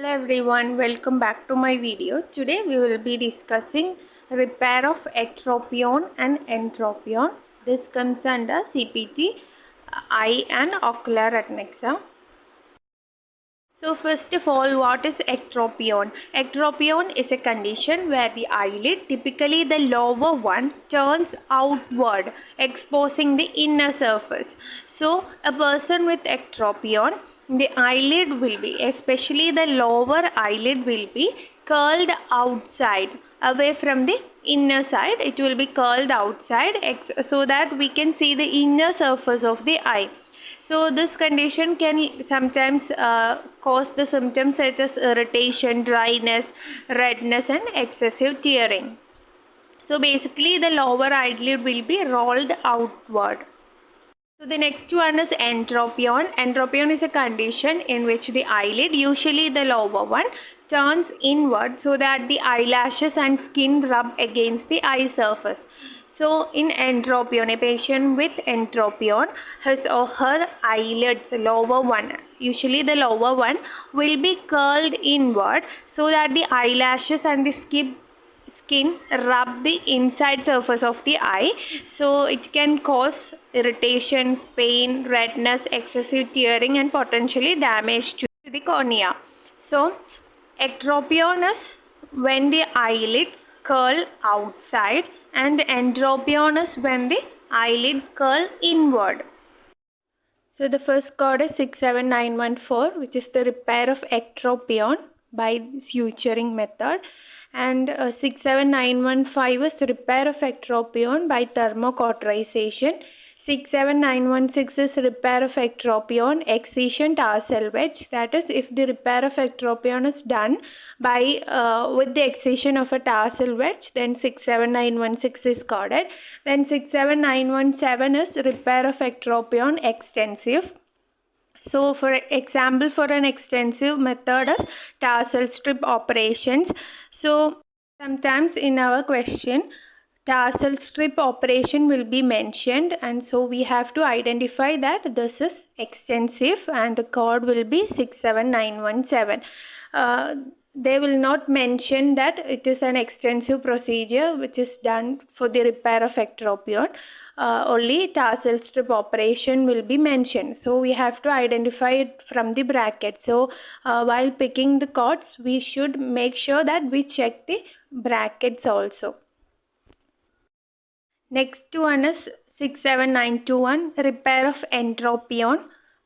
Hello everyone, welcome back to my video. Today we will be discussing repair of Ectropion and Entropion. This comes under CPT, eye and ocular retina. So first of all, what is ectropion? Ectropion is a condition where the eyelid, typically the lower one, turns outward, exposing the inner surface. So a person with ectropion, the eyelid will be, especially the lower eyelid will be curled outside, away from the inner side. It will be curled outside so that we can see the inner surface of the eye. So this condition can sometimes cause the symptoms such as irritation, dryness, redness and excessive tearing. So basically the lower eyelid will be rolled outward. So the next one is entropion. Entropion is a condition in which the eyelid, usually the lower one, turns inward so that the eyelashes and skin rub against the eye surface. So in entropion, a patient with entropion, his or her eyelids, lower one, usually the lower one, will be curled inward so that the eyelashes and the skin rub the inside surface of the eye. So it can cause irritations, pain, redness, excessive tearing and potentially damage to the cornea. So ectropion is when the eyelids curl outside and entropion is when the eyelid curl inward. So the first code is 67914, which is the repair of ectropion by suturing method, and 67915 is repair of ectropion by thermocauterization. 67916 is repair of ectropion, excision tarsal wedge. That is, if the repair of ectropion is done by with the excision of a tarsal wedge, then 67916 is coded. Then 67917 is repair of ectropion extensive. So for example, for an extensive method is tarsal strip operations. So sometimes in our question, tarsal strip operation will be mentioned, and so we have to identify that this is extensive and the code will be 67917. They will not mention that it is an extensive procedure which is done for the repair of ectropion. Only tarsal strip operation will be mentioned. So we have to identify it from the bracket. So while picking the codes, we should make sure that we check the brackets also. Next one is 67921, repair of entropion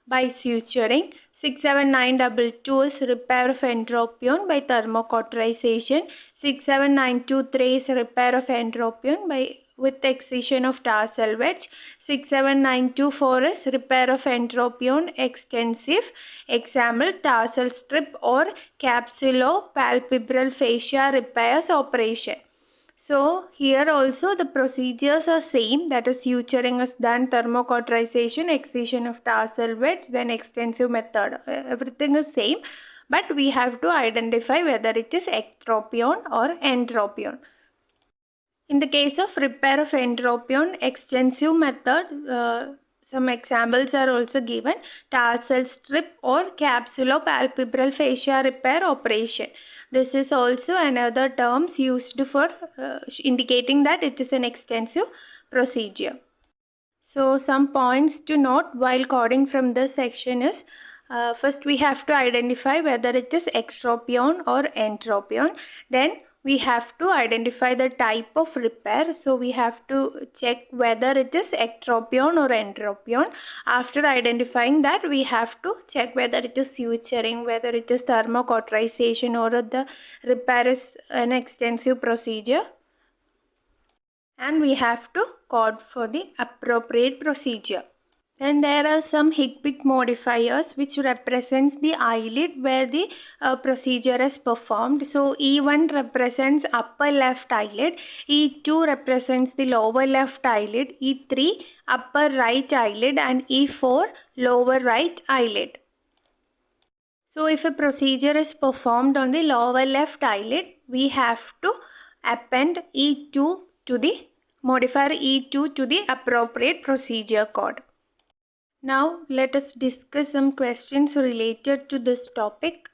by suturing. 67922 is repair of entropion by thermocauterization. 67923 is repair of entropion by with excision of tarsal wedge. 67924 is repair of entropion extensive. Example, tarsal strip or capsulopalpebral fascia repairs operation. So here also the procedures are same, that is suturing is done, thermocauterization, excision of tarsal wedge, then extensive method. Everything is same, but we have to identify whether it is ectropion or entropion. In the case of repair of entropion extensive method, some examples are also given: tarsal strip or capsulopalpebral fascia repair operation. This is also another term used for indicating that it is an extensive procedure. So some points to note while coding from this section is, first we have to identify whether it is ectropion or entropion. Then we have to identify the type of repair. So we have to check whether it is ectropion or entropion. After identifying that, we have to check whether it is suturing, whether it is thermocauterization, or the repair is an extensive procedure. And we have to code for the appropriate procedure. Then there are some Hickpick modifiers which represents the eyelid where the procedure is performed. So E1 represents upper left eyelid, E2 represents the lower left eyelid, E3 upper right eyelid, and E4 lower right eyelid. So if a procedure is performed on the lower left eyelid, we have to append E2 to the modifier E2 to the appropriate procedure code. Now let us discuss some questions related to this topic.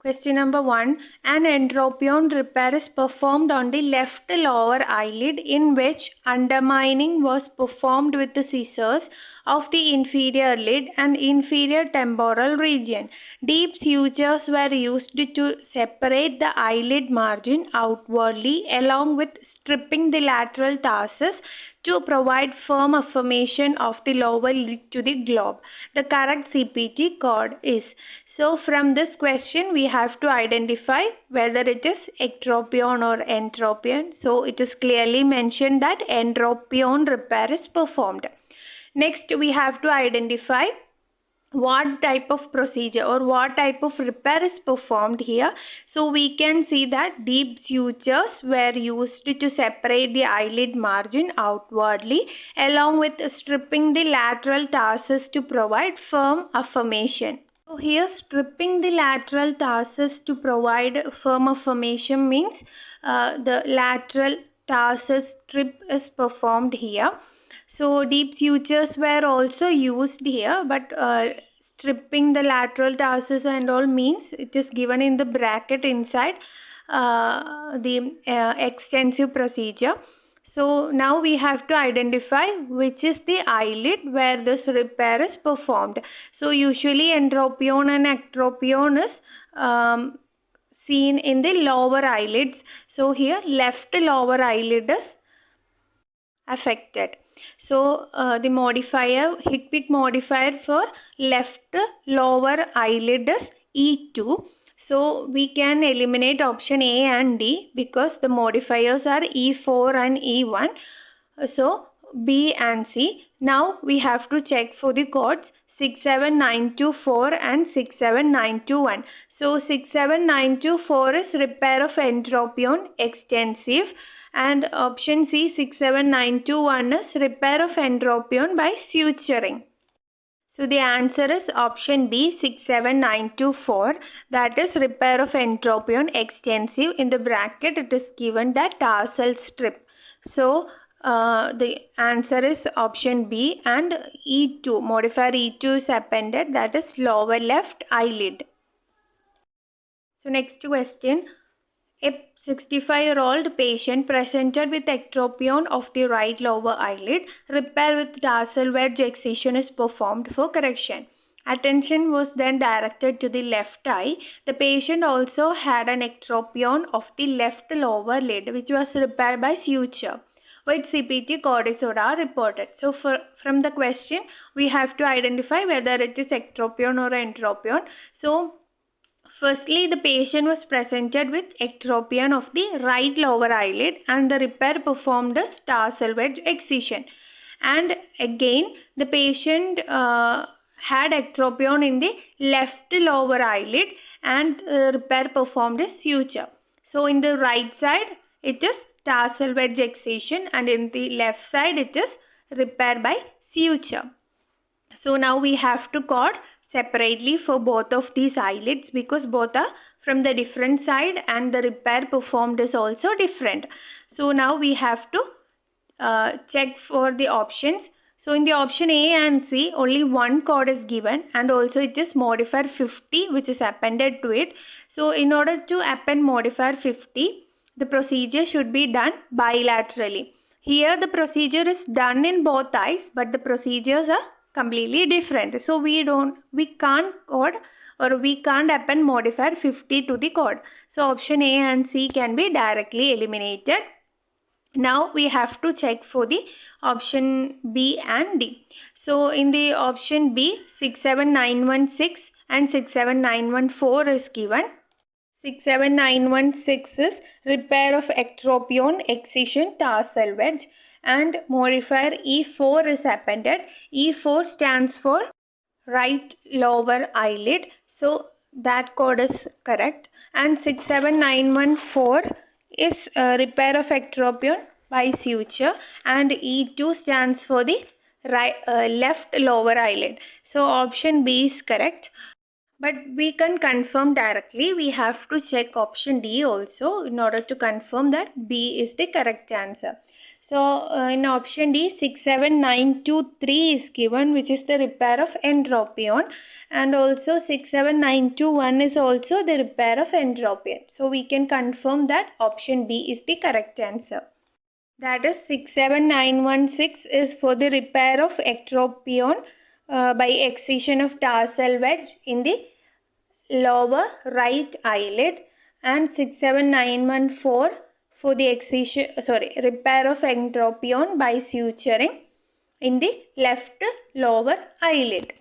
Question number 1. An entropion repair is performed on the left lower eyelid, in which undermining was performed with the scissors of the inferior lid and inferior temporal region. Deep sutures were used to separate the eyelid margin outwardly, along with stripping the lateral tarsus to provide firm affirmation of the lower lid to the globe. The correct CPT code is. So from this question we have to identify whether it is ectropion or entropion. So it is clearly mentioned that entropion repair is performed. Next we have to identify what type of procedure or what type of repair is performed here. So we can see that deep sutures were used to separate the eyelid margin outwardly, along with stripping the lateral tarsus to provide firm affirmation. So here stripping the lateral tarsus to provide firm affirmation means the lateral tarsus strip is performed here. So deep sutures were also used here, but stripping the lateral tarsus and all means it is given in the bracket inside the extensive procedure. So now we have to identify which is the eyelid where this repair is performed. So usually entropion and ectropion is seen in the lower eyelids. So here left lower eyelid is affected. So the modifier, Hickpick modifier for left lower eyelid is E2. So we can eliminate option A and D because the modifiers are E4 and E1. So B and C. Now we have to check for the codes 67924 and 67921. So 67924 is repair of entropion extensive, and option C 67921 is repair of entropion by suturing. So the answer is option B 67924, that is repair of entropion extensive. In the bracket it is given that tarsal strip. So the answer is option B, and E2, modifier E2 is appended, that is lower left eyelid. So next question, a 65-year-old patient presented with ectropion of the right lower eyelid. Repair with tarsal wedge excision is performed for correction. Attention was then directed to the left eye. The patient also had an ectropion of the left lower lid, which was repaired by suture. Which CPT code is reported? So from the question, we have to identify whether it is ectropion or entropion. So firstly, the patient was presented with ectropion of the right lower eyelid, and the repair performed as tarsal wedge excision. And again, the patient had ectropion in the left lower eyelid, and repair performed as suture. So in the right side, it is tarsal wedge excision, and in the left side, it is repair by suture. So now we have to code separately for both of these eyelids because both are from the different side and the repair performed is also different. So now we have to check for the options. So in the option A and C, only one code is given, and also it is modifier 50 which is appended to it. So in order to append modifier 50, the procedure should be done bilaterally. Here the procedure is done in both eyes, but the procedures are completely different. So we can't code or we can't append modifier 50 to the code. So option A and C can be directly eliminated. Now we have to check for the option B and D. So in the option B, 67916 and 67914 is given. 67916 is repair of ectropion excision tarsal wedge, and modifier E4 is appended. E4 stands for right lower eyelid. So that code is correct. And 67914 is repair of ectropion by suture, and E2 stands for the right, left lower eyelid. So option B is correct. But we can confirm directly. We have to check option D also in order to confirm that B is the correct answer. So in option D, 67923 is given, which is the repair of Entropion, and also 67921 is also the repair of Entropion. So we can confirm that option B is the correct answer. That is 67916 is for the repair of ectropion by excision of tarsal wedge in the lower right eyelid, and 67914 for the repair of entropion by suturing in the left lower eyelid.